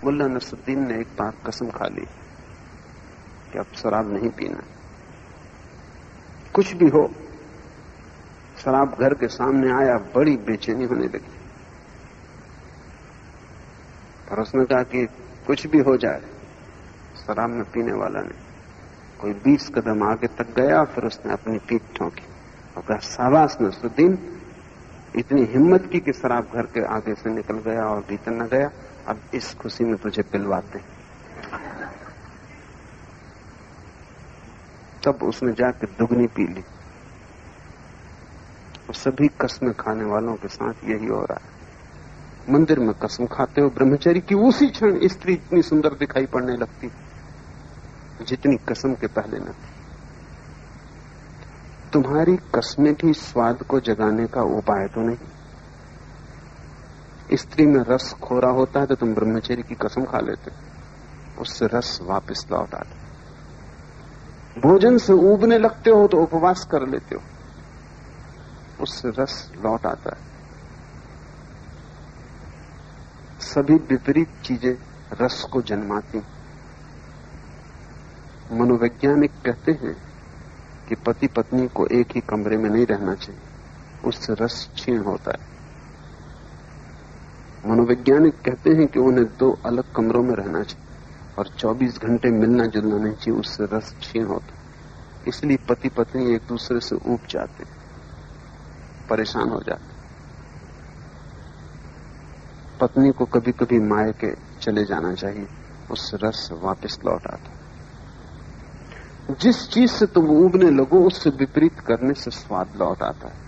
मुल्ला नसरुद्दीन ने एक बार कसम खा ली कि अब शराब नहीं पीना। कुछ भी हो, शराब घर के सामने आया, बड़ी बेचैनी होने लगी। और उसने कहा कि कुछ भी हो जाए, शराब में पीने वाला नहीं। कोई 20 कदम आगे तक गया, फिर उसने अपनी पीठ ठोंकी और कहा, शाबाश नसरुद्दीन, इतनी हिम्मत की कि शराब घर के आगे से निकल गया और भीतर न गया। अब इस खुशी में तुझे पिलवाते। तब उसने जाकर दुगनी पी ली। और सभी कसमें खाने वालों के साथ यही हो रहा है। मंदिर में कसम खाते हो ब्रह्मचर्य की, उसी क्षण स्त्री इतनी सुंदर दिखाई पड़ने लगती जितनी कसम के पहले न थी। तुम्हारी कसमें भी स्वाद को जगाने का उपाय तो नहीं। स्त्री में रस खोरा होता है तो तुम ब्रह्मचर्य की कसम खा लेते, उससे रस वापस लौट आता। भोजन से ऊबने लगते हो तो उपवास कर लेते हो, उससे रस लौट आता है। सभी विपरीत चीजें रस को जन्माती। मनोवैज्ञानिक कहते हैं कि पति पत्नी को एक ही कमरे में नहीं रहना चाहिए, उससे रस क्षीण होता है। मनोवैज्ञानिक कहते हैं कि उन्हें 2 अलग कमरों में रहना चाहिए और 24 घंटे मिलना जुलना नहीं चाहिए, उससे रस क्षीण होता है। इसलिए पति पत्नी एक दूसरे से ऊब जाते, परेशान हो जाते। पत्नी को कभी कभी मायके चले जाना चाहिए, उससे रस वापस लौट आता। जिस चीज से तुम ऊबने लगो उससे विपरीत करने से स्वाद लौट आता है।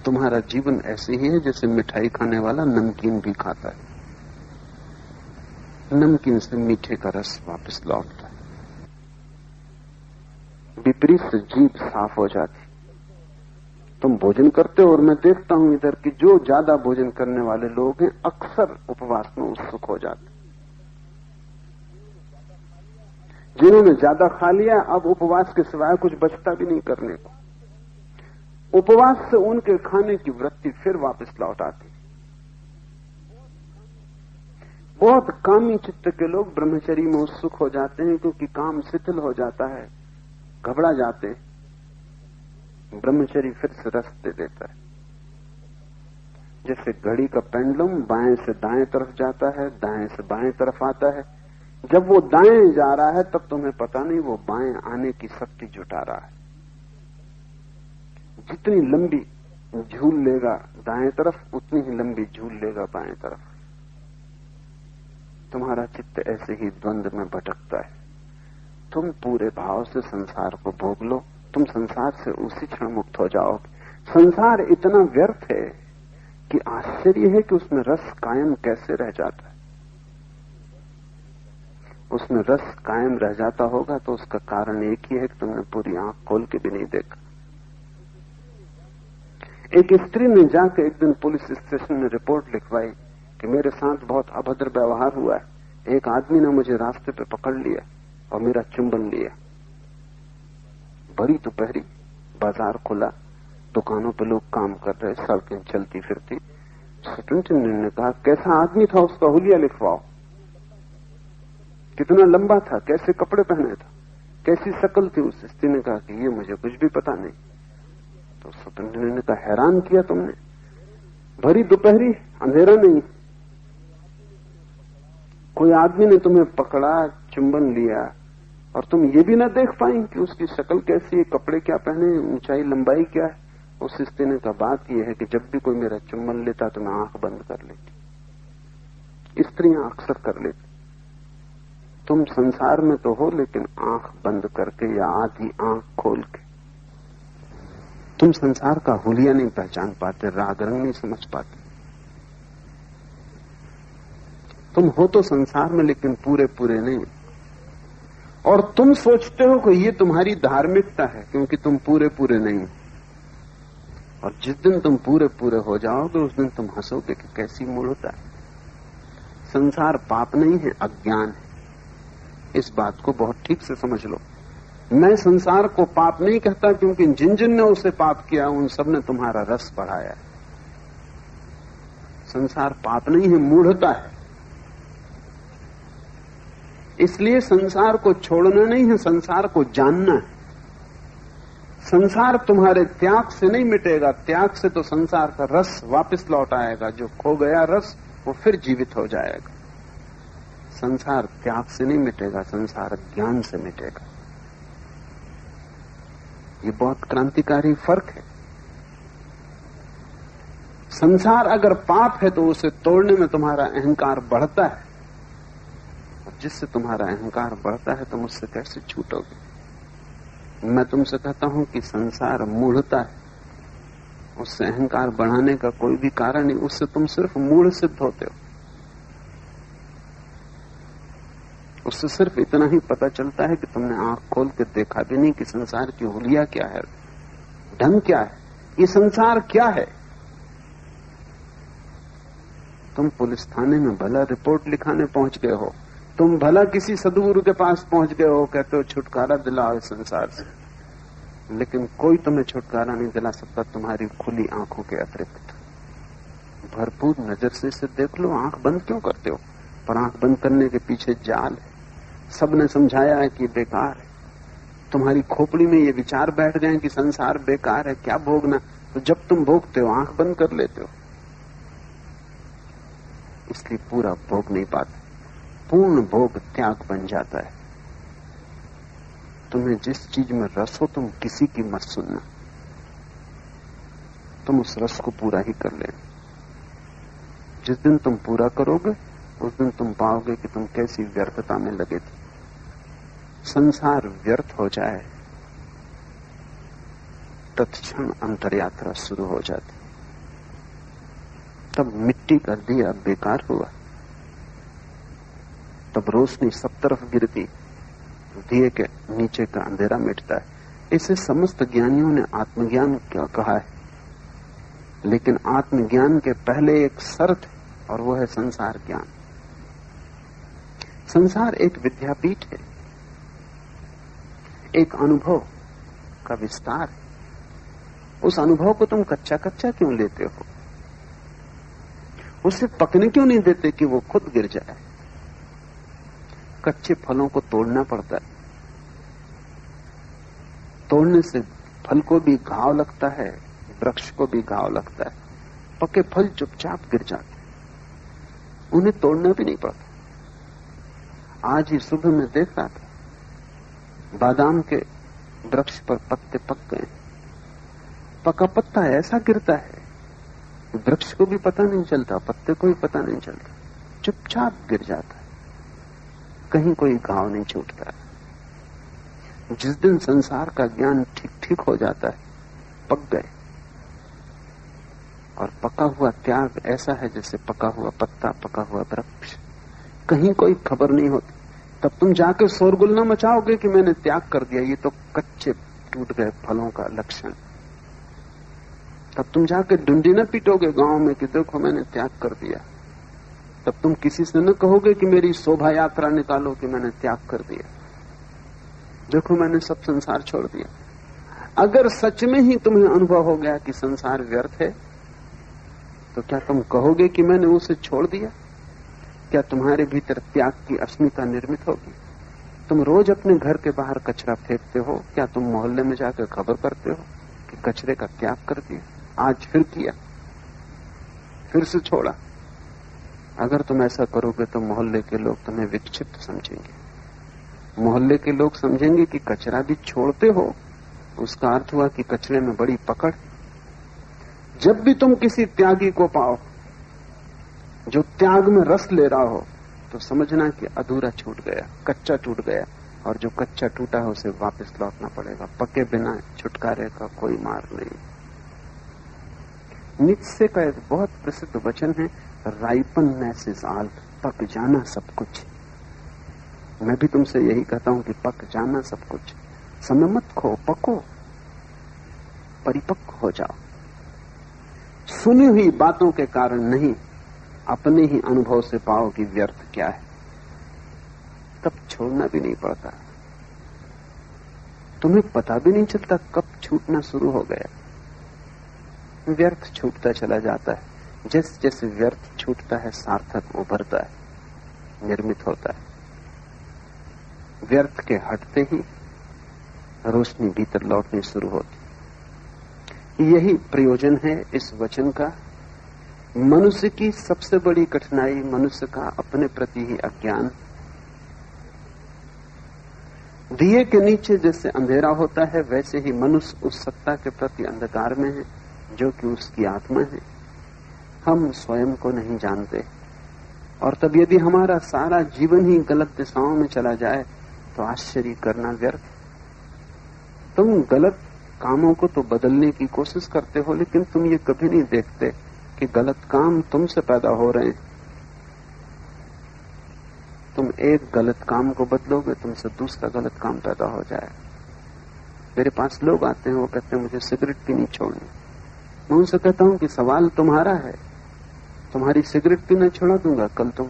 तुम्हारा जीवन ऐसे ही है जैसे मिठाई खाने वाला नमकीन भी खाता है, नमकीन से मीठे का रस वापस लौटता है। विपरीत से जीभ साफ हो जाती। तुम भोजन करते हो और मैं देखता हूं इधर कि जो ज्यादा भोजन करने वाले लोग हैं अक्सर उपवास में उत्सुक हो जाते। जिन्होंने ज्यादा खा लिया अब उपवास के सिवाय कुछ बचता भी नहीं करने को। उपवास से उनके खाने की वृत्ति फिर वापस लौट आती। बहुत कामी चित्त के लोग ब्रह्मचर्य में उत्सुक हो जाते हैं क्योंकि काम शिथिल हो जाता है, घबरा जाते हैं। ब्रह्मचर्य फिर से रस दे देता है। जैसे घड़ी का पेंडुलम बाएं से दाएं तरफ जाता है, दाएं से बाएं तरफ आता है। जब वो दाएं जा रहा है तब तुम्हें पता नहीं वो बाएं आने की शक्ति जुटा रहा है। जितनी लंबी झूल लेगा दाएं तरफ उतनी ही लंबी झूल लेगा बाएं तरफ। तुम्हारा चित्त ऐसे ही द्वंद्व में भटकता है। तुम पूरे भाव से संसार को भोग लो, तुम संसार से उसी क्षण मुक्त हो जाओगे। संसार इतना व्यर्थ है कि आश्चर्य है कि उसमें रस कायम कैसे रह जाता है। उसमें रस कायम रह जाता होगा तो उसका कारण एक ही है कि तुमने पूरी आंख खोल के भी नहीं देखा। एक स्त्री ने जाकर एक दिन पुलिस स्टेशन में रिपोर्ट लिखवाई कि मेरे साथ बहुत अभद्र व्यवहार हुआ है। एक आदमी ने मुझे रास्ते पे पकड़ लिया और मेरा चुंबन लिया। बड़ी दोपहरी, बाजार खुला, दुकानों पे लोग काम कर रहे, सड़कें चलती फिरती। सुपरिंटेंडेंट ने कहा, कैसा आदमी था, उसका हुलिया लिखवाओ। कितना लंबा था, कैसे कपड़े पहने था, कैसी शक्ल थी। उस स्त्री ने कहा कि ये मुझे कुछ भी पता नहीं। तो सुपरिंटेंडेंट ने कहा, हैरान किया तुमने, भरी दोपहरी, अंधेरा नहीं, कोई आदमी ने तुम्हें पकड़ा, चुंबन लिया और तुम ये भी ना देख पाई कि उसकी शक्ल कैसी है, कपड़े क्या पहने, ऊंचाई लंबाई क्या है। उस स्त्री ने कहा, बात यह है कि जब भी कोई मेरा चुंबन लेता तो मैं आंख बंद कर लेती। स्त्रियां अक्सर कर लेती। तुम संसार में तो हो लेकिन आंख बंद करके या आधी आंख खोल के। तुम संसार का हुलिया नहीं पहचान पाते, राग रंग नहीं समझ पाते। तुम हो तो संसार में लेकिन पूरे पूरे नहीं। और तुम सोचते हो कि ये तुम्हारी धार्मिकता है क्योंकि तुम पूरे पूरे नहीं। और जिस दिन तुम पूरे पूरे हो जाओगे उस दिन तुम हंसोगे कि कैसी मूढ़ता है। संसार पाप नहीं है, अज्ञान है। इस बात को बहुत ठीक से समझ लो। मैं संसार को पाप नहीं कहता क्योंकि जिन जिन ने उसे पाप किया उन सब ने तुम्हारा रस बढ़ाया है। संसार पाप नहीं है, मूढ़ता है। इसलिए संसार को छोड़ना नहीं है, संसार को जानना है। संसार तुम्हारे त्याग से नहीं मिटेगा, त्याग से तो संसार का रस वापस लौट आएगा। जो खो गया रस वो फिर जीवित हो जाएगा। संसार त्याग से नहीं मिटेगा, संसार ज्ञान से मिटेगा। ये बहुत क्रांतिकारी फर्क है। संसार अगर पाप है तो उसे तोड़ने में तुम्हारा अहंकार बढ़ता है, और जिससे तुम्हारा अहंकार बढ़ता है तुम उससे कैसे छूटोगे? मैं तुमसे कहता हूं कि संसार मूढ़ता है, उससे अहंकार बढ़ाने का कोई भी कारण नहीं, उससे तुम सिर्फ मूढ़ सिद्ध होते हो। उससे सिर्फ इतना ही पता चलता है कि तुमने आंख खोल के देखा भी नहीं कि संसार की हुलिया क्या है, ढंग क्या है, ये संसार क्या है। तुम पुलिस थाने में भला रिपोर्ट लिखाने पहुंच गए हो, तुम भला किसी सदगुरु के पास पहुंच गए हो, कहते हो छुटकारा दिलाओ इस संसार से, लेकिन कोई तुम्हें छुटकारा नहीं दिला सकता तुम्हारी खुली आंखों के अतिरिक्त। भरपूर नजर से इसे देख लो। आंख बंद क्यों करते हो? पर आंख बंद करने के पीछे जाल है। सबने समझाया है कि बेकार है। तुम्हारी खोपड़ी में ये विचार बैठ गए कि संसार बेकार है, क्या भोगना। तो जब तुम भोगते हो आंख बंद कर लेते हो, इसलिए पूरा भोग नहीं पाते। पूर्ण भोग त्याग बन जाता है। तुम्हें जिस चीज में रस हो तुम किसी की मत सुनना, तुम उस रस को पूरा ही कर लेना। जिस दिन तुम पूरा करोगे उस दिन तुम पाओगे कि तुम कैसी व्यर्थता में लगे थे। संसार व्यर्थ हो जाए तत्क्षण अंतरयात्रा शुरू हो जाती। तब मिट्टी का दिया बेकार हुआ, तब रोशनी सब तरफ गिरती, दिए के नीचे का अंधेरा मिटता है। इसे समस्त ज्ञानियों ने आत्मज्ञान क्या कहा है, लेकिन आत्मज्ञान के पहले एक शर्त है और वह है संसार ज्ञान। संसार एक विद्यापीठ है, एक अनुभव का विस्तार है। उस अनुभव को तुम कच्चा कच्चा क्यों लेते हो? उसे पकने क्यों नहीं देते कि वो खुद गिर जाए? कच्चे फलों को तोड़ना पड़ता है, तोड़ने से फल को भी घाव लगता है, वृक्ष को भी घाव लगता है। पके फल चुपचाप गिर जाते, उन्हें तोड़ना भी नहीं पड़ता। आज ही सुबह में देख रहा था, बादाम के वृक्ष पर पत्ते पक गए। पका पत्ता ऐसा गिरता है, वृक्ष को भी पता नहीं चलता, पत्ते को भी पता नहीं चलता, चुपचाप गिर जाता है, कहीं कोई घाव नहीं छूटता। जिस दिन संसार का ज्ञान ठीक ठीक हो जाता है, पक गए। और पका हुआ त्याग ऐसा है जैसे पका हुआ पत्ता, पका हुआ वृक्ष, कहीं कोई खबर नहीं होती। तब तुम जाके शोरगुल न मचाओगे कि मैंने त्याग कर दिया, ये तो कच्चे टूट गए फलों का लक्षण। तब तुम जाके डुंडी न पीटोगे गांव में कि देखो मैंने त्याग कर दिया। तब तुम किसी से न कहोगे कि मेरी शोभा यात्रा निकालो कि मैंने त्याग कर दिया, देखो मैंने सब संसार छोड़ दिया। अगर सच में ही तुम्हें अनुभव हो गया कि संसार व्यर्थ है, तो क्या तुम कहोगे कि मैंने उसे छोड़ दिया? क्या तुम्हारे भीतर त्याग की अस्मिता निर्मित होगी? तुम रोज अपने घर के बाहर कचरा फेंकते हो, क्या तुम मोहल्ले में जाकर खबर करते हो कि कचरे का त्याग कर दिया? आज फिर किया, फिर से छोड़ा। अगर तुम ऐसा करोगे तो मोहल्ले के लोग तुम्हें विक्षिप्त समझेंगे। मोहल्ले के लोग समझेंगे कि कचरा भी छोड़ते हो, उसका अर्थ हुआ कि कचरे में बड़ी पकड़। जब भी तुम किसी त्यागी को पाओ जो त्याग में रस ले रहा हो, तो समझना कि अधूरा छूट गया, कच्चा टूट गया, और जो कच्चा टूटा है उसे वापस लौटना पड़ेगा। पके बिना छुटकारे का कोई मार्ग नहीं। नीत्शे का एक बहुत प्रसिद्ध वचन है, राइपननेस इज ऑल, पक जाना सब कुछ। मैं भी तुमसे यही कहता हूं कि पक जाना सब कुछ। समय मत खो, पको, परिपक्व हो जाओ। सुनी हुई बातों के कारण नहीं, अपने ही अनुभव से पाओ कि व्यर्थ क्या है, तब छोड़ना भी नहीं पड़ता। तुम्हें पता भी नहीं चलता कब छूटना शुरू हो गया। व्यर्थ छूटता चला जाता है, जैसे जैसे व्यर्थ छूटता है सार्थक उभरता है, निर्मित होता है। व्यर्थ के हटते ही रोशनी भीतर लौटनी शुरू होती। यही प्रयोजन है इस वचन का। मनुष्य की सबसे बड़ी कठिनाई मनुष्य का अपने प्रति ही अज्ञान। दिए के नीचे जैसे अंधेरा होता है, वैसे ही मनुष्य उस सत्ता के प्रति अंधकार में है जो कि उसकी आत्मा है। हम स्वयं को नहीं जानते, और तब यदि हमारा सारा जीवन ही गलत दिशाओं में चला जाए तो आश्चर्य करना व्यर्थ। तुम गलत कामों को तो बदलने की कोशिश करते हो, लेकिन तुम ये कभी नहीं देखते कि गलत काम तुमसे पैदा हो रहे हैं। तुम एक गलत काम को बदलोगे, तुमसे दूसरा गलत काम पैदा हो जाएगा। मेरे पास लोग आते हैं, वो कहते हैं मुझे सिगरेट पीनी छोड़नी। मैं उनसे कहता हूं कि सवाल तुम्हारा है, तुम्हारी सिगरेट पीना छोड़ा दूंगा, कल तुम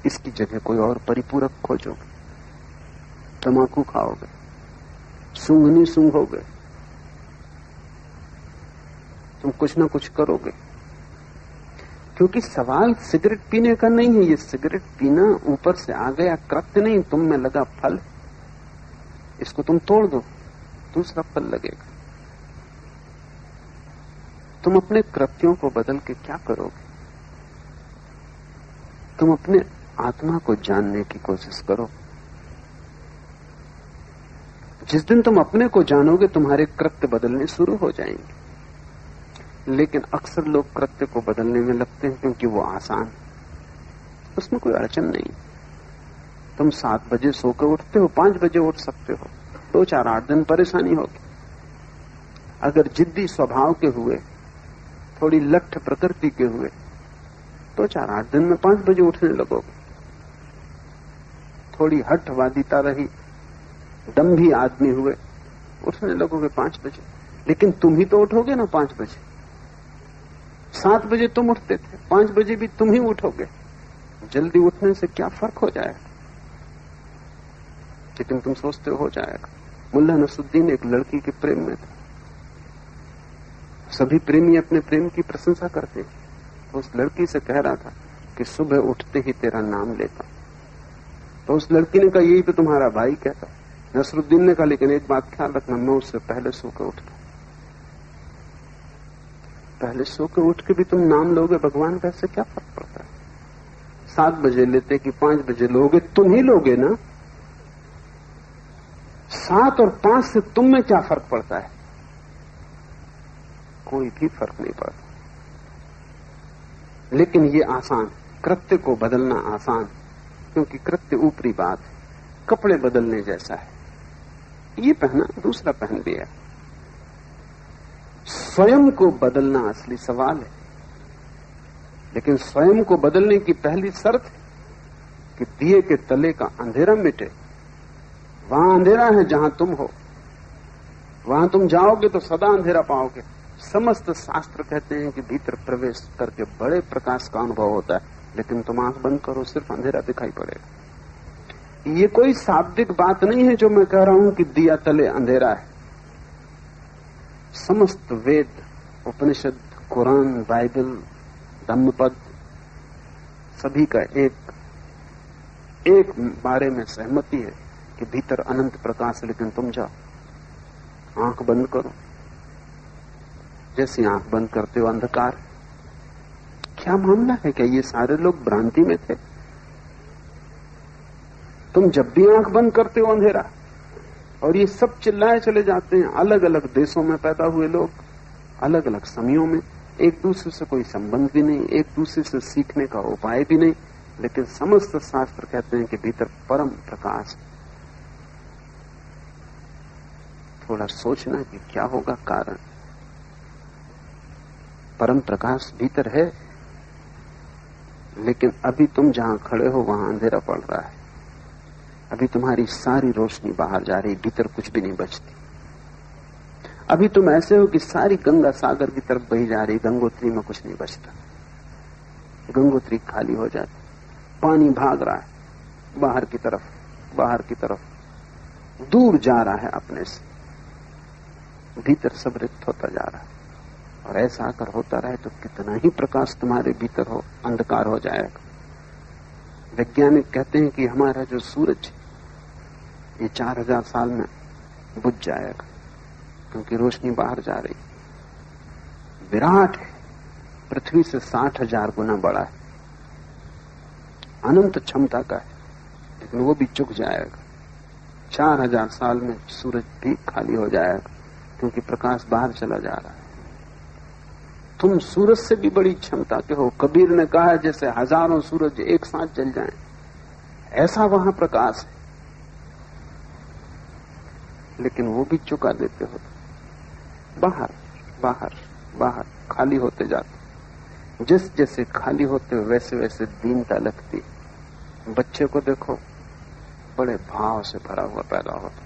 इसकी जगह कोई और परिपूरक खोजोगे, तंबाकू खाओगे, सूंघनी सूंघोगे, तुम कुछ ना कुछ करोगे। क्योंकि सवाल सिगरेट पीने का नहीं है। ये सिगरेट पीना ऊपर से आ गया कृत्य नहीं, तुम में लगा फल। इसको तुम तोड़ दो, दूसरा फल लगेगा। तुम अपने कृत्यों को बदल के क्या करोगे? तुम अपने आत्मा को जानने की कोशिश करो। जिस दिन तुम अपने को जानोगे, तुम्हारे कृत्य बदलने शुरू हो जाएंगे। लेकिन अक्सर लोग कृत्य को बदलने में लगते हैं क्योंकि वो आसान, उसमें कोई अड़चन नहीं। तुम 7 बजे सोकर उठते हो, 5 बजे उठ सकते हो, 2-4-8 दिन परेशानी होगी। अगर जिद्दी स्वभाव के हुए, थोड़ी लठ प्रकृति के हुए, 2-4-8 दिन में 5 बजे उठने लगोगे। थोड़ी हठवादिता रही, दम्भी आदमी हुए, उठने लगोगे 5 बजे। लेकिन तुम ही तो उठोगे ना 5 बजे। 7 बजे तुम उठते थे, 5 बजे भी तुम ही उठोगे। जल्दी उठने से क्या फर्क हो जाएगा? लेकिन तुम सोचते हो जाएगा। मुल्ला नसरुद्दीन एक लड़की के प्रेम में था। सभी प्रेमी अपने प्रेम की प्रशंसा करते। तो उस लड़की से कह रहा था कि सुबह उठते ही तेरा नाम लेता। तो उस लड़की ने कहा, यही तो तुम्हारा भाई कहता। नसरुद्दीन ने कहा, लेकिन एक बात ख्याल रखना, मैं उससे पहले सोकर उठता। पहले सोकर उठ के भी तुम नाम लोगे भगवान का, इससे क्या फर्क पड़ता है? 7 बजे लेते कि 5 बजे लोगे, तुम ही लोगे ना। 7 और 5 से तुम में क्या फर्क पड़ता है? कोई भी फर्क नहीं पड़ता। लेकिन ये आसान, कृत्य को बदलना आसान, क्योंकि कृत्य ऊपरी बात है, कपड़े बदलने जैसा है। ये पहना, दूसरा पहन लिया। स्वयं को बदलना असली सवाल है। लेकिन स्वयं को बदलने की पहली शर्त है कि दिए के तले का अंधेरा मिटे। वहां अंधेरा है जहां तुम हो, वहां तुम जाओगे तो सदा अंधेरा पाओगे। समस्त शास्त्र कहते हैं कि भीतर प्रवेश करके बड़े प्रकाश का अनुभव होता है, लेकिन तुम आंख बंद करो, सिर्फ अंधेरा दिखाई पड़ेगा। ये कोई शाब्दिक बात नहीं है जो मैं कह रहा हूं कि दिया तले अंधेरा है। समस्त वेद, उपनिषद, कुरान, बाइबल, धम्मपद, सभी का एक बारे में सहमति है कि भीतर अनंत प्रकाश है। लेकिन तुम जाओ, आंख बंद करो, जैसे आंख बंद करते हो अंधकार। क्या मामला है? क्या ये सारे लोग भ्रांति में थे? तुम जब भी आंख बंद करते हो अंधेरा, और ये सब चिल्लाए चले जाते हैं। अलग अलग देशों में पैदा हुए लोग, अलग अलग समयों में, एक दूसरे से कोई संबंध भी नहीं, एक दूसरे से सीखने का उपाय भी नहीं, लेकिन समस्त शास्त्र कहते हैं कि भीतर परम प्रकाश। थोड़ा सोचना कि क्या होगा कारण। परम प्रकाश भीतर है, लेकिन अभी तुम जहां खड़े हो वहां अंधेरा पड़ रहा है। अभी तुम्हारी सारी रोशनी बाहर जा रही, भीतर कुछ भी नहीं बचती। अभी तुम ऐसे हो कि सारी गंगा सागर की तरफ बही जा रही, गंगोत्री में कुछ नहीं बचता। गंगोत्री खाली हो जाती, पानी भाग रहा है बाहर की तरफ, बाहर की तरफ, दूर जा रहा है अपने से। भीतर सब रिक्त होता जा रहा है। और ऐसा अगर होता रहे तो कितना ही प्रकाश तुम्हारे भीतर हो, अंधकार हो जाएगा। वैज्ञानिक कहते हैं कि हमारा जो सूरज ये 4000 साल में बुझ जाएगा, क्योंकि रोशनी बाहर जा रही। विराट है, पृथ्वी से 60,000 गुना बड़ा है, अनंत क्षमता का है, लेकिन वो भी चुक जाएगा। 4000 साल में सूरज भी खाली हो जाएगा, क्योंकि प्रकाश बाहर चला जा रहा है। तुम सूरज से भी बड़ी क्षमता के हो। कबीर ने कहा है जैसे हजारों सूरज एक साथ जल जाएं, ऐसा वहां प्रकाश है, लेकिन वो भी चुका देते हो। बाहर बाहर बाहर खाली होते जाते। जिस जैसे खाली होते वैसे वैसे दीनता लगती। बच्चे को देखो, बड़े भाव से भरा हुआ पैदा होता,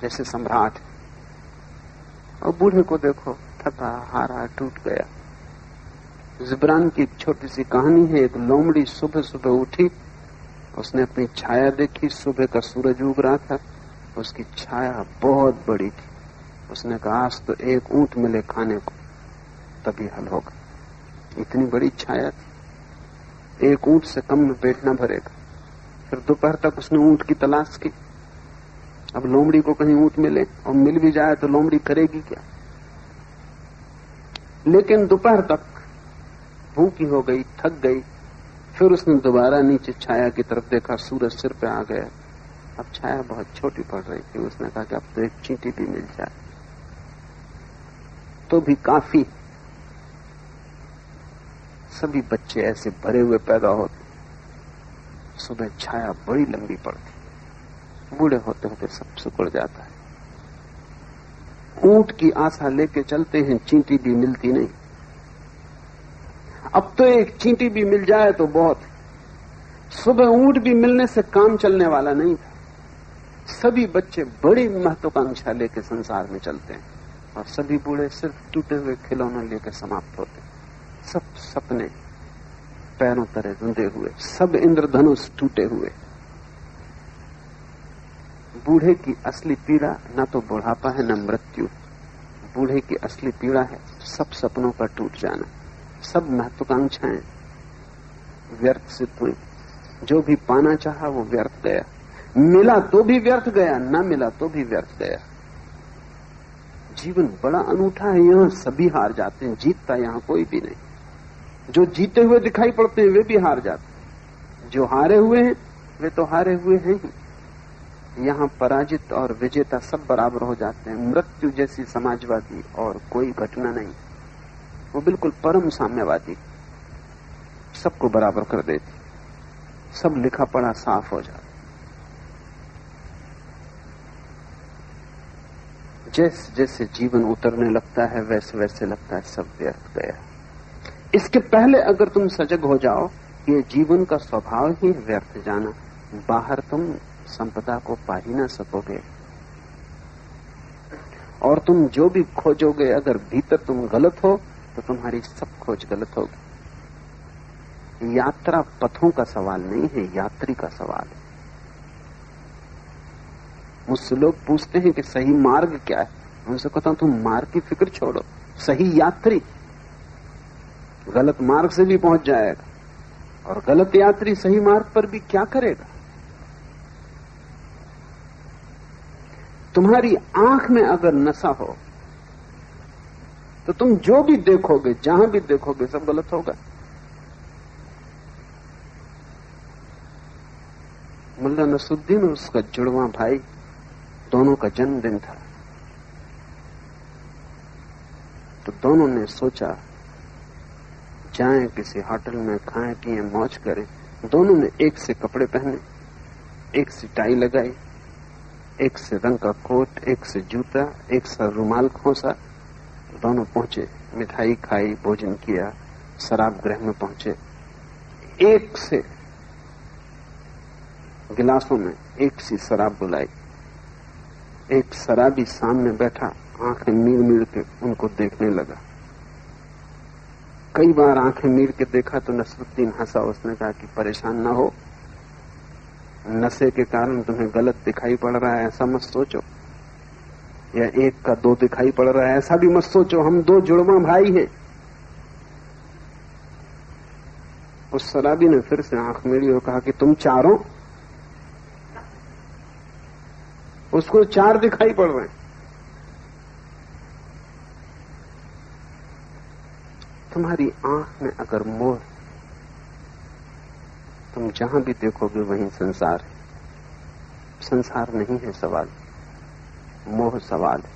जैसे सम्राट। और बूढ़े को देखो, थका हारा टूट गया। जिब्रान की एक छोटी सी कहानी है। एक लोमड़ी सुबह सुबह उठी, उसने अपनी छाया देखी। सुबह का सूरज उग रहा था, उसकी छाया बहुत बड़ी थी। उसने कहा आज तो एक ऊंट मिले खाने को तभी हल होगा। इतनी बड़ी छाया थी, एक ऊंट से कम में पेट न भरेगा। फिर दोपहर तक उसने ऊंट की तलाश की। अब लोमड़ी को कहीं ऊंट मिले, और मिल भी जाए तो लोमड़ी करेगी क्या। लेकिन दोपहर तक भूखी हो गई, थक गई। फिर उसने दोबारा नीचे छाया की तरफ देखा, सूरज सिर पे आ गया। अब छाया बहुत छोटी पड़ रही थी। उसने कहा कि अब तो एक चींटी भी मिल जाए तो भी काफी। सभी बच्चे ऐसे भरे हुए पैदा होते। सुबह छाया बड़ी लंबी पड़ती, बूढ़े होते होते सब सिकुड़ जाता है। ऊंट की आशा लेके चलते हैं, चींटी भी मिलती नहीं। अब तो एक चींटी भी मिल जाए तो बहुत। सुबह ऊंट भी मिलने से काम चलने वाला नहीं था। सभी बच्चे बड़ी महत्वाकांक्षा लेके संसार में चलते हैं, और सभी बूढ़े सिर्फ टूटे हुए खिलौने लेकर समाप्त होते। सब सपने पैरों तले रुंधे हुए, सब इंद्रधनुष टूटे हुए। बूढ़े की असली पीड़ा न तो बुढ़ापा है न मृत्यु। बूढ़े की असली पीड़ा है सब सपनों का टूट जाना। सब महत्वाकांक्षाएं व्यर्थ सिद्ध हुई। जो भी पाना चाहा वो व्यर्थ गया। मिला तो भी व्यर्थ गया, न मिला तो भी व्यर्थ गया। जीवन बड़ा अनूठा है। यहां सभी हार जाते हैं, जीतता यहां कोई भी नहीं। जो जीते हुए दिखाई पड़ते हैं वे भी हार जाते हैं। जो हारे हुए हैं वे तो हारे हुए हैं ही। यहां पराजित और विजेता सब बराबर हो जाते हैं। मृत्यु जैसी समाजवादी और कोई घटना नहीं। वो बिल्कुल परम साम्यवादी, सबको बराबर कर देती। सब लिखा पढ़ा साफ हो जाता। जैसे जैसे जीवन उतरने लगता है वैसे वैसे लगता है सब व्यर्थ गया। इसके पहले अगर तुम सजग हो जाओ, ये जीवन का स्वभाव ही व्यर्थ जाना। बाहर तुम संपदा को पा ही ना सकोगे, और तुम जो भी खोजोगे अगर भीतर तुम गलत हो तो तुम्हारी सब खोज गलत होगी। यात्रा पथों का सवाल नहीं है, यात्री का सवाल है। मुझसे लोग पूछते हैं कि सही मार्ग क्या है। उनसे कहता हूं तुम मार्ग की फिक्र छोड़ो, सही यात्री गलत मार्ग से भी पहुंच जाएगा, और गलत यात्री सही मार्ग पर भी क्या करेगा। तुम्हारी आंख में अगर नशा हो तो तुम जो भी देखोगे, जहां भी देखोगे, सब गलत होगा। मुल्ला नसरुद्दीन और उसका जुड़वा भाई, दोनों का जन्मदिन था। तो दोनों ने सोचा जाएं किसी होटल में, खाएं पिएं मौज करें। दोनों ने एक से कपड़े पहने, एक से टाई लगाई, एक से रंग का कोट, एक से जूता, एक से रुमाल खोसा। दोनों पहुंचे, मिठाई खाई, भोजन किया, शराब गृह में पहुंचे। एक से गिलासों में एक सी शराब बुलाई। एक शराबी सामने बैठा, आंखें मीर मीर के उनको देखने लगा। कई बार आंखें मीर के देखा तो नसरुद्दीन हंसा। उसने कहा कि परेशान ना हो, नशे के कारण तुम्हें गलत दिखाई पड़ रहा है, ऐसा मत सोचो। या एक का दो दिखाई पड़ रहा है, ऐसा भी मत सोचो। हम दो जुड़वा भाई हैं। उस शराबी ने फिर से आंख मेरी और कहा कि तुम चारों? उसको चार दिखाई पड़ रहे हैं। तुम्हारी आंख में अगर मोह, तुम जहां भी देखोगे वहीं संसार है। संसार नहीं है सवाल, मोह सवाल है।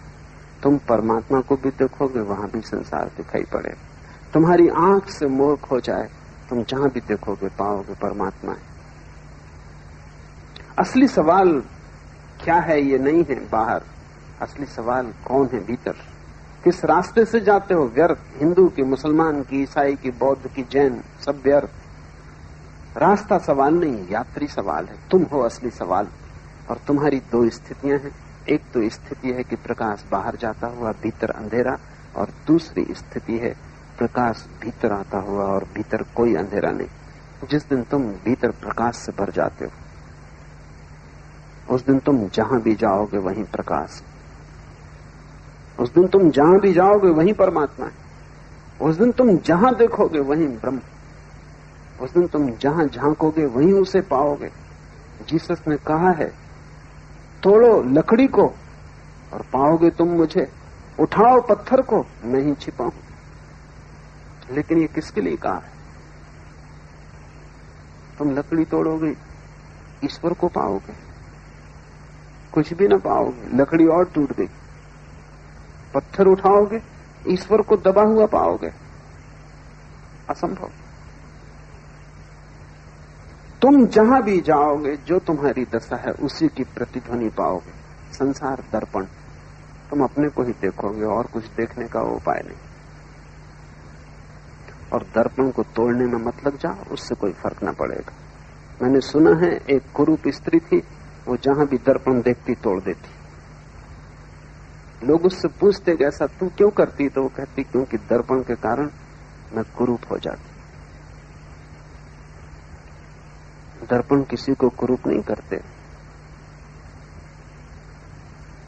तुम परमात्मा को भी देखोगे वहां भी संसार दिखाई पड़ेगा। तुम्हारी आंख से मोह खो जाए, तुम जहां भी देखोगे पाओगे परमात्मा है। असली सवाल क्या है ये नहीं है बाहर, असली सवाल कौन है भीतर। किस रास्ते से जाते हो? व्यर्थ। हिंदू की, मुसलमान की, ईसाई की, बौद्ध की, जैन, सब व्यर्थ। रास्ता सवाल नहीं, यात्री सवाल है। तुम हो असली सवाल। और तुम्हारी दो स्थितियां हैं। एक तो स्थिति है कि प्रकाश बाहर जाता हुआ भीतर अंधेरा, और दूसरी स्थिति है प्रकाश भीतर आता हुआ और भीतर कोई अंधेरा नहीं। जिस दिन तुम भीतर प्रकाश से भर जाते हो, उस दिन तुम जहां भी जाओगे वहीं प्रकाश। उस दिन तुम जहां भी जाओगे वहीं परमात्मा है। उस दिन तुम जहां देखोगे वहीं ब्रह्म। उस दिन तुम जहां झांकोगे वहीं उसे पाओगे। जीसस ने कहा है, तोड़ो लकड़ी को और पाओगे तुम मुझे, उठाओ पत्थर को, मैं ही छिपा हूं। लेकिन ये किसके लिए कहा है? तुम लकड़ी तोड़ोगे, ईश्वर को पाओगे? कुछ भी ना पाओगे, लकड़ी और टूट गई। पत्थर उठाओगे, ईश्वर को दबा हुआ पाओगे? असंभव। तुम जहां भी जाओगे, जो तुम्हारी दशा है उसी की प्रतिध्वनि पाओगे। संसार दर्पण, तुम अपने को ही देखोगे और कुछ देखने का उपाय नहीं। और दर्पण को तोड़ने में मत लग जाओ, उससे कोई फर्क न पड़ेगा। मैंने सुना है एक कुरूप स्त्री थी, वो जहां भी दर्पण देखती तोड़ देती। लोग उससे पूछते कि ऐसा तू क्यों करती? तो वो कहती क्योंकि दर्पण के कारण मैं कुरूप हो जाती। दर्पण किसी को कुरूप नहीं करते।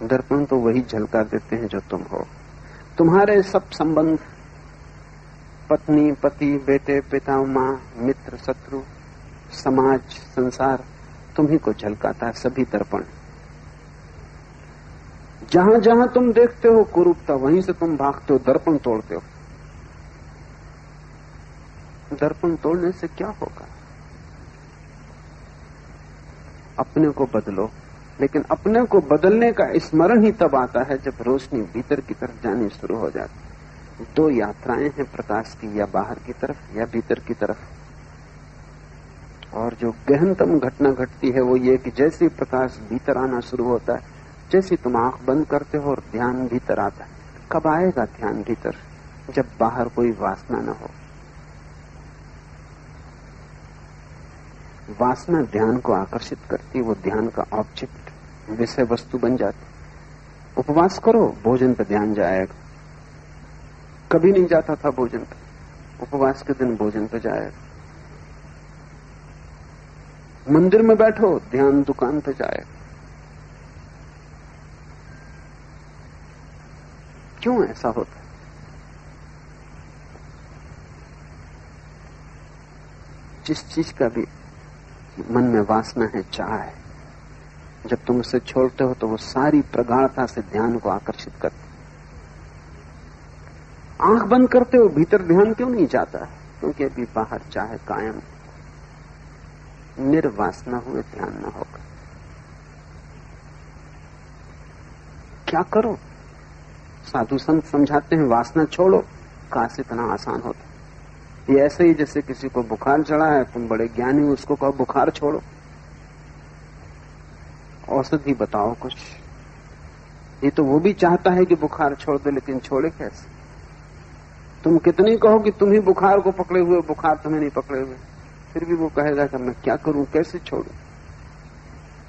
दर्पण तो वही झलका देते हैं जो तुम हो। तुम्हारे सब संबंध, पत्नी, पति, बेटे, पिता, मां, मित्र, शत्रु, समाज, संसार, तुम्ही को झलकाता है। सभी दर्पण। जहां जहां तुम देखते हो कुरूपता, वहीं से तुम भागते हो, दर्पण तोड़ते हो। दर्पण तोड़ने से क्या होगा? अपने को बदलो। लेकिन अपने को बदलने का स्मरण ही तब आता है जब रोशनी भीतर की तरफ जानी शुरू हो जाती। दो यात्राएं हैं प्रकाश की, या बाहर की तरफ या भीतर की तरफ। और जो गहनतम घटना घटती है वो ये कि जैसे ही प्रकाश भीतर आना शुरू होता है, जैसे तुम आंख बंद करते हो और ध्यान भीतर आता है। कब आएगा ध्यान भीतर? जब बाहर कोई वासना न हो। वासना ध्यान को आकर्षित करती, वो ध्यान का ऑब्जेक्ट, विषय वस्तु बन जाती। उपवास करो, भोजन पर ध्यान जाएगा। कभी नहीं जाता था भोजन पर, उपवास के दिन भोजन पर जाएगा। मंदिर में बैठो, ध्यान दुकान पर जाएगा। क्यों ऐसा होता है? जिस चीज का भी मन में वासना है, चाह है, जब तुम उसे छोड़ते हो तो वो सारी प्रगाढ़ता से ध्यान को आकर्षित करती। आंख बंद करते हो, भीतर ध्यान क्यों नहीं जाता? क्योंकि अभी बाहर चाहे कायम, निर्वासना हुए ध्यान न होगा। क्या करो? साधु संत समझाते हैं वासना छोड़ो। काश इतना आसान होता। ये ऐसे ही जैसे किसी को बुखार चढ़ा है, तुम बड़े ज्ञानी, उसको कहो बुखार छोड़ो, औषधि बताओ कुछ। ये तो वो भी चाहता है कि बुखार छोड़ दे, लेकिन छोड़े कैसे? तुम कितनी कहो कि तुम ही बुखार को पकड़े हुए, बुखार तुम्हें नहीं पकड़े हुए, फिर भी वो कहेगा कि मैं क्या करूं, कैसे छोड़ूं?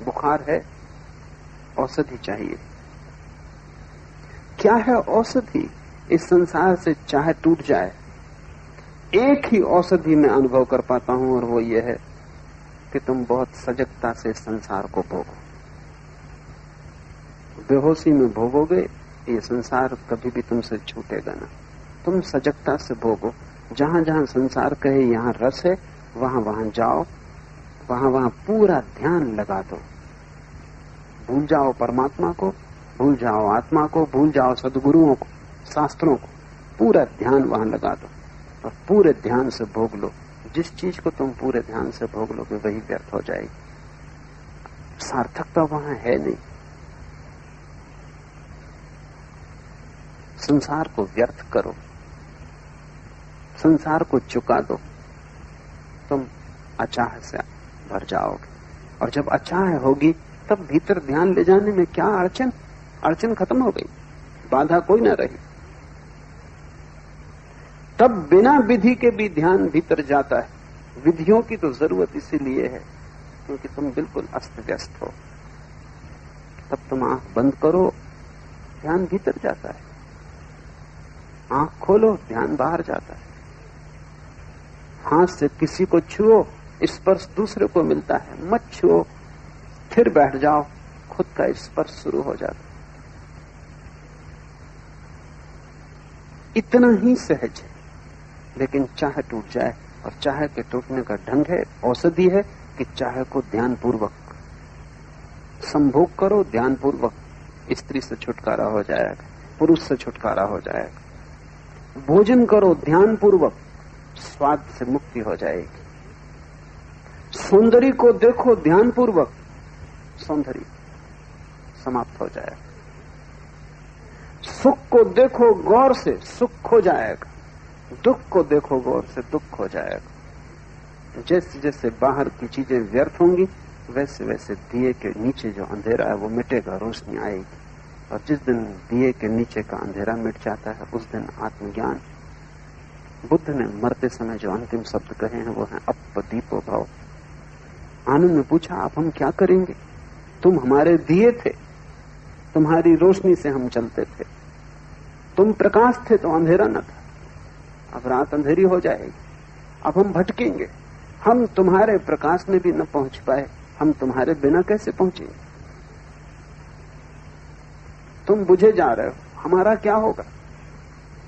बुखार है, औषधि चाहिए। क्या है औषधि? इस संसार से चाहे टूट जाए, एक ही औषधि मैं अनुभव कर पाता हूं, और वो ये है कि तुम बहुत सजगता से संसार को भोगो। बेहोशी में भोगोगे ये संसार कभी भी तुमसे छूटेगा ना। तुम सजगता से भोगो। जहां जहां संसार कहे यहां रस है, वहां वहां जाओ, वहां वहां पूरा ध्यान लगा दो। भूल जाओ परमात्मा को, भूल जाओ आत्मा को, भूल जाओ सद्गुरुओं को, शास्त्रों को, पूरा ध्यान वहां लगा दो और पूरे ध्यान से भोग लो। जिस चीज को तुम पूरे ध्यान से भोग लोगे वही व्यर्थ हो जाएगी। सार्थकता वहां है नहीं। संसार को व्यर्थ करो, संसार को चुका दो, तुम अचाह से भर जाओगे। और जब अचाह होगी तब भीतर ध्यान ले जाने में क्या अड़चन? अड़चन खत्म हो गई, बाधा कोई ना रही। तब बिना विधि के भी ध्यान भीतर जाता है। विधियों की तो जरूरत इसीलिए है क्योंकि तुम बिल्कुल अस्त व्यस्त हो। तब तुम आंख बंद करो, ध्यान भीतर जाता है। आंख खोलो, ध्यान बाहर जाता है। हाथ से किसी को छुओ, स्पर्श दूसरे को मिलता है। मत छुओ, फिर बैठ जाओ, खुद का स्पर्श शुरू हो जाता है। इतना ही सहज है। लेकिन चाह टूट जाए, और चाह के टूटने का ढंग है, औषधि है कि चाह को ध्यानपूर्वक संभोग करो। ध्यानपूर्वक स्त्री से छुटकारा हो जाएगा, पुरुष से छुटकारा हो जाएगा। भोजन करो ध्यानपूर्वक, स्वाद से मुक्ति हो जाएगी। सौंदर्य को देखो ध्यानपूर्वक, सौंदर्य समाप्त हो जाएगा। सुख को देखो गौर से, सुख खो जाएगा। दुख को देखो गौर से, दुख हो जाएगा। जैसे जैसे बाहर की चीजें व्यर्थ होंगी वैसे वैसे दिए के नीचे जो अंधेरा है वो मिटेगा, रोशनी आएगी। और जिस दिन दिए के नीचे का अंधेरा मिट जाता है उस दिन आत्मज्ञान। बुद्ध ने मरते समय जो अंतिम शब्द कहे हैं वो है अपदीपो भव। आनंद ने पूछा आप हम क्या करेंगे? तुम हमारे दिए थे, तुम्हारी रोशनी से हम चलते थे, तुम प्रकाश थे तो अंधेरा न था। अब रात अंधेरी हो जाएगी, अब हम भटकेंगे। हम तुम्हारे प्रकाश में भी न पहुंच पाए, हम तुम्हारे बिना कैसे पहुंचेंगे? तुम बुझे जा रहे हो, हमारा क्या होगा?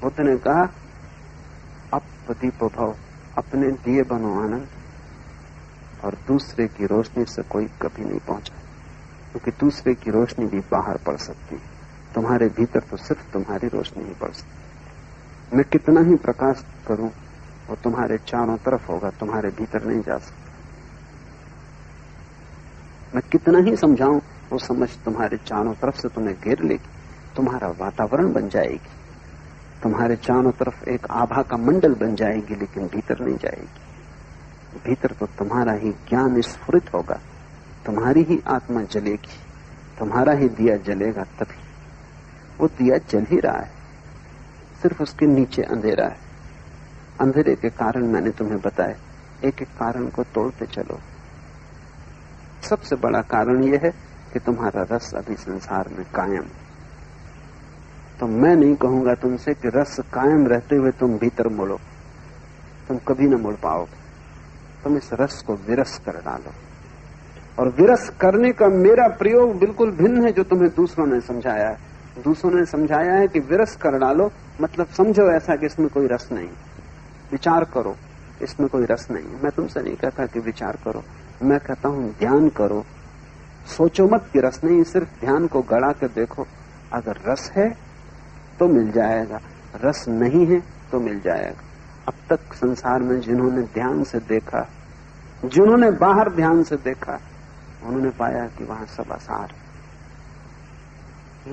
बुद्ध ने कहा अपदीपो भव, अपने दिए बनो आनंद, और दूसरे की रोशनी से कोई कभी नहीं पहुंचा, क्योंकि दूसरे की रोशनी भी बाहर पड़ सकती है। तुम्हारे भीतर तो सिर्फ तुम्हारी रोशनी ही पड़ सकती। मैं कितना ही प्रकाश करूं वो तुम्हारे चारों तरफ होगा, तुम्हारे भीतर नहीं जा सकता। मैं कितना ही समझाऊं वो समझ तुम्हारे चारों तरफ से तुम्हें घेर लेगी, तुम्हारा वातावरण बन जाएगी, तुम्हारे चारों तरफ एक आभा का मंडल बन जाएगी, लेकिन भीतर नहीं जाएगी। भीतर तो तुम्हारा ही ज्ञान स्फुरित होगा, तुम्हारी ही आत्मा जलेगी, तुम्हारा ही दिया जलेगा। तभी वो दिया जल ही रहा है, सिर्फ उसके नीचे अंधेरा है। अंधेरे के कारण मैंने तुम्हें बताया, एक एक कारण को तोड़ते चलो। सबसे बड़ा कारण यह है कि तुम्हारा रस अभी संसार में कायम। तो मैं नहीं कहूंगा तुमसे कि रस कायम रहते हुए तुम भीतर मुड़ो, तुम कभी न मुड़ पाओगे। तुम इस रस को विरस कर डालो। और विरस करने का मेरा प्रयोग बिल्कुल भिन्न है जो तुम्हें दूसरों ने समझाया है। दूसरों ने समझाया है कि विरस कर डालो, मतलब समझो ऐसा कि इसमें कोई रस नहीं, विचार करो इसमें कोई रस नहीं। मैं तुमसे नहीं कहता कि विचार करो, मैं कहता हूं ध्यान करो। सोचो मत कि रस नहीं, सिर्फ ध्यान को गड़ा कर देखो। अगर रस है तो मिल जाएगा, रस नहीं है तो मिल जाएगा। अब तक संसार में जिन्होंने ध्यान से देखा, जिन्होंने बाहर ध्यान से देखा, उन्होंने पाया कि वहां सब आसार है।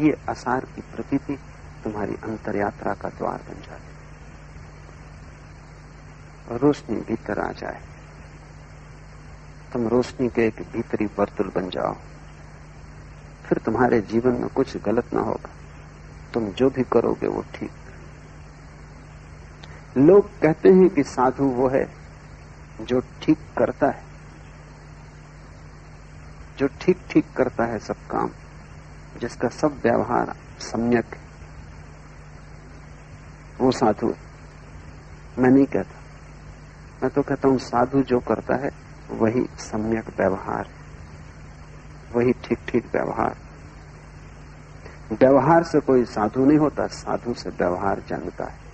ये आसार की प्रतीति तुम्हारी अंतर यात्रा का द्वार बन जाती, रोशनी भीतर आ जाए, तुम रोशनी के एक भीतरी वर्तुल बन जाओ, फिर तुम्हारे जीवन में कुछ गलत ना होगा। तुम जो भी करोगे वो ठीक। लोग कहते हैं कि साधु वो है जो ठीक करता है, जो ठीक ठीक करता है सब काम, जिसका सब व्यवहार सम्यक है, वो साधु है। मैं नहीं कहता, मैं तो कहता हूं साधु जो करता है वही सम्यक व्यवहार है, वही ठीक ठीक व्यवहार। व्यवहार से कोई साधु नहीं होता, साधु से व्यवहार जन्मता है।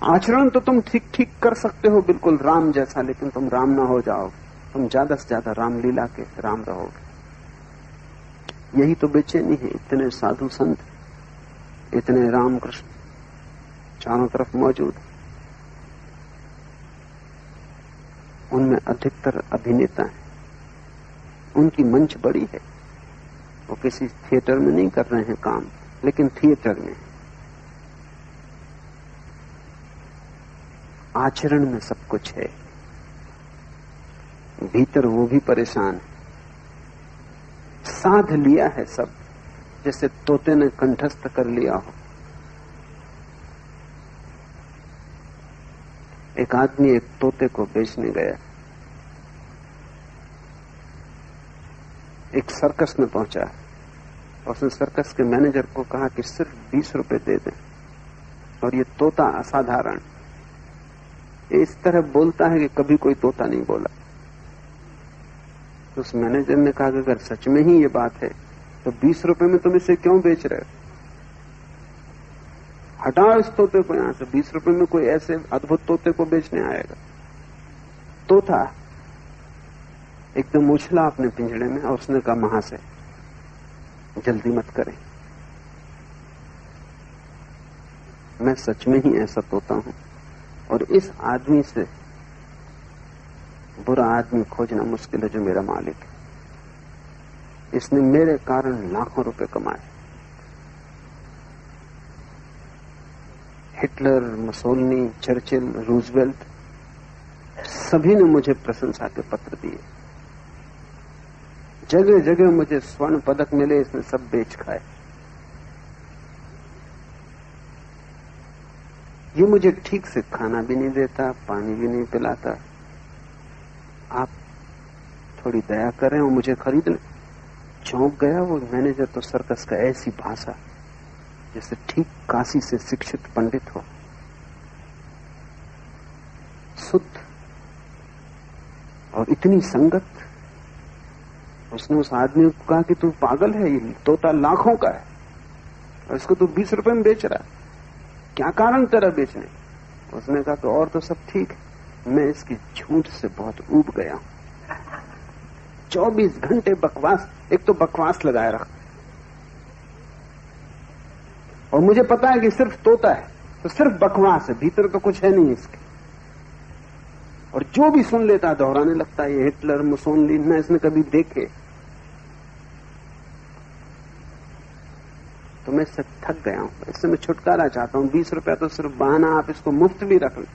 आचरण तो तुम ठीक ठीक कर सकते हो, बिल्कुल राम जैसा, लेकिन तुम राम ना हो जाओगे। तुम ज्यादा से ज्यादा रामलीला के राम रहोगे। यही तो बेचैनी है। इतने साधु संत, इतने रामकृष्ण चारों तरफ मौजूद, उनमें अधिकतर अभिनेता हैं। उनकी मंच बड़ी है, वो किसी थिएटर में नहीं कर रहे हैं काम, लेकिन थिएटर में आचरण में सब कुछ है। भीतर वो भी परेशान है। साध लिया है सब, जैसे तोते ने कंठस्थ कर लिया हो। एक आदमी एक तोते को बेचने गया, एक सर्कस में पहुंचा और उसने सर्कस के मैनेजर को कहा कि सिर्फ 20 रुपए दे दें। और ये तोता असाधारण, इस तरह बोलता है कि कभी कोई तोता नहीं बोला। तो उस मैनेजर ने कहा कि अगर सच में ही ये बात है तो 20 रुपए में तुम इसे क्यों बेच रहे हो? हटाओ इस तोते को यहां से। 20 रुपए में कोई ऐसे अद्भुत तोते को बेचने आएगा? तोता एकदम उछला अपने पिंजड़े में और उसने कहा, महाशय जल्दी मत करें, मैं सच में ही ऐसा तोता हूं और इस आदमी से बुरा आदमी खोजना मुश्किल है जो मेरा मालिक है। इसने मेरे कारण लाखों रुपए कमाए। हिटलर, मुसोलिनी, चर्चिल, रूजवेल्ट सभी ने मुझे प्रशंसा के पत्र दिए। जगह जगह मुझे स्वर्ण पदक मिले, इसने सब बेच खाए। ये मुझे ठीक से खाना भी नहीं देता, पानी भी नहीं पिलाता। आप थोड़ी दया करें और मुझे खरीद लें। चौंक गया वो मैनेजर तो सर्कस का, ऐसी भाषा जैसे ठीक काशी से शिक्षित पंडित हो, शुद्ध और इतनी संगत। उसने उस आदमी को कहा कि तू पागल है, ये तोता लाखों का है और इसको तू 20 रुपए में बेच रहा है, क्या कारण तेरा बेचने? उसने कहा तो और तो सब ठीक है, मैं इसकी झूठ से बहुत ऊब गया हूं। 24 घंटे बकवास, एक तो बकवास लगाए रखा, और मुझे पता है कि सिर्फ तोता है तो सिर्फ बकवास है, भीतर तो कुछ है नहीं इसके। और जो भी सुन लेता है दोहराने लगता है, ये हिटलर, मुसोलिनी ना इसने कभी देखे। तो मैं इससे थक गया हूं, इससे मैं छुटकारा चाहता हूं। 20 रुपया तो सिर्फ बहाना, आप इसको मुफ्त भी रख लें।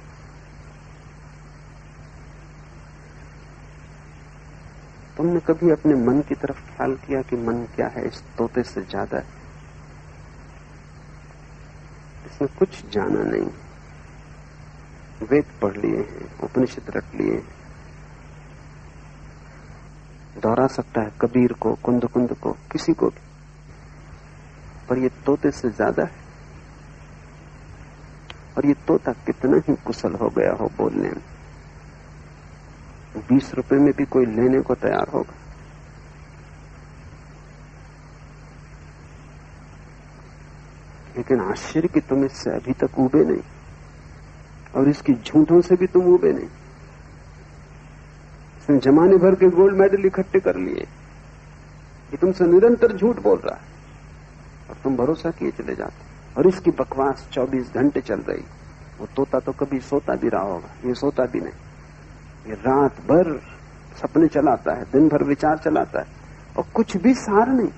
तुमने कभी अपने मन की तरफ ख्याल किया कि मन क्या है इस तोते से ज्यादा है? इसने कुछ जाना नहीं, वेद पढ़ लिए हैं, उपनिषद रट लिए हैं, दोहरा सकता है कबीर को, कुंद कुंद को, किसी को भी, पर ये तोते से ज्यादा है। और ये तोता कितना ही कुशल हो गया हो बोलने में, 20 रुपए में भी कोई लेने को तैयार होगा। लेकिन आश्चर्य कि तुम इससे अभी तक उबे नहीं, और इसकी झूठों से भी तुम उबे नहीं। इसने जमाने भर के गोल्ड मेडल इकट्ठे कर लिए, ये तुमसे निरंतर झूठ बोल रहा है और तुम भरोसा किए चले जाते। और इसकी बकवास 24 घंटे चल रही। वो तोता तो कभी सोता भी रहा होगा, ये सोता भी नहीं। ये रात भर सपने चलाता है, दिन भर विचार चलाता है, और कुछ भी सार नहीं।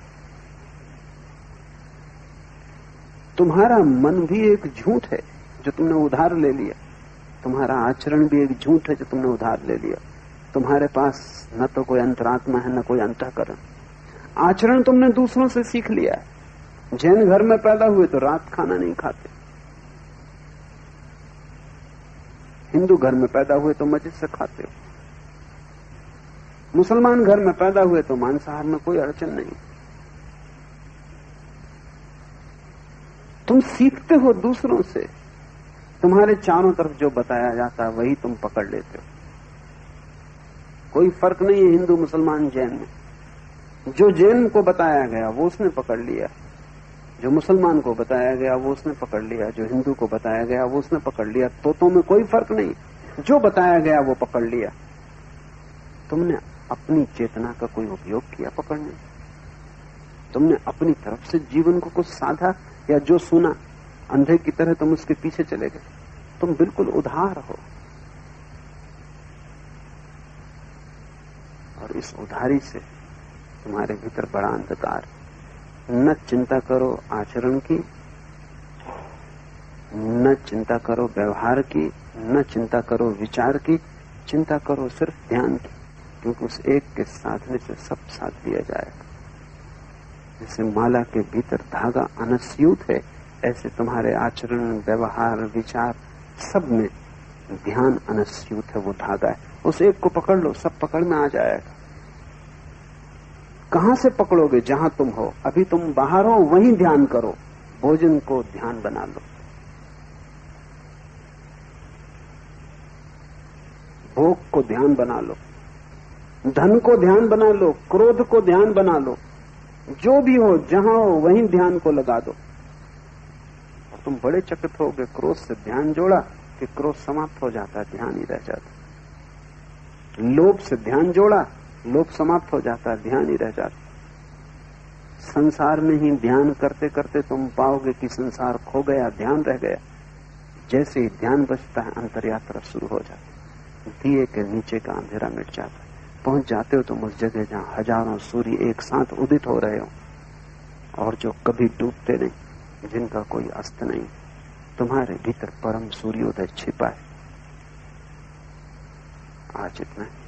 तुम्हारा मन भी एक झूठ है जो तुमने उधार ले लिया, तुम्हारा आचरण भी एक झूठ है जो तुमने उधार ले लिया। तुम्हारे पास न तो कोई अंतरात्मा है, न कोई अंतःकरण। आचरण तुमने दूसरों से सीख लिया है। जैन घर में पैदा हुए तो रात खाना नहीं खाते, हिंदू घर में पैदा हुए तो मजे से खाते हो, मुसलमान घर में पैदा हुए तो मांसाहार में कोई अड़चन नहीं। तुम सीखते हो दूसरों से, तुम्हारे चारों तरफ जो बताया जाता है वही तुम पकड़ लेते हो। कोई फर्क नहीं है हिंदू, मुसलमान, जैन में। जो जैन को बताया गया वो उसने पकड़ लिया, जो मुसलमान को बताया गया वो उसने पकड़ लिया, जो हिंदू को बताया गया वो उसने पकड़ लिया। तोतों में कोई फर्क नहीं, जो बताया गया वो पकड़ लिया। तुमने अपनी चेतना का कोई उपयोग किया पकड़ने? तुमने अपनी तरफ से जीवन को कुछ साधा, या जो सुना अंधे की तरह तुम उसके पीछे चले गए? तुम बिल्कुल उधार हो, और इस उधारी से तुम्हारे भीतर बड़ा अंधकार। न चिंता करो आचरण की, न चिंता करो व्यवहार की, न चिंता करो विचार की, चिंता करो सिर्फ ध्यान की, क्योंकि उस एक के साधने से सब साध लिया जाएगा। जैसे माला के भीतर धागा अनस्यूत है, ऐसे तुम्हारे आचरण, व्यवहार, विचार सब में ध्यान अनस्यूत है, वो धागा है। उस एक को पकड़ लो, सब पकड़ में आ जाएगा। कहां से पकड़ोगे? जहां तुम हो। अभी तुम बाहर हो, वहीं ध्यान करो। भोजन को ध्यान बना लो, भोग को ध्यान बना लो, धन को ध्यान बना लो, क्रोध को ध्यान बना लो। जो भी हो, जहां हो, वहीं ध्यान को लगा दो। और तुम बड़े चकित होगे, क्रोध से ध्यान जोड़ा कि क्रोध समाप्त हो जाता, ध्यान ही रह जाता। लोभ से ध्यान जोड़ा, लोभ समाप्त हो जाता, ध्यान ही रह जाता। संसार में ही ध्यान करते करते तुम पाओगे कि संसार खो गया, ध्यान रह गया। जैसे ही ध्यान बचता है, अंतर यात्रा शुरू हो जाती। दिए के नीचे का अंधेरा मिट जाता है। पहुंच जाते हो तुम उस जगह जहां हजारों सूर्य एक साथ उदित हो रहे हो, और जो कभी डूबते नहीं, जिनका कोई अस्त नहीं। तुम्हारे भीतर परम सूर्योदय छिपा है। आज इतना है।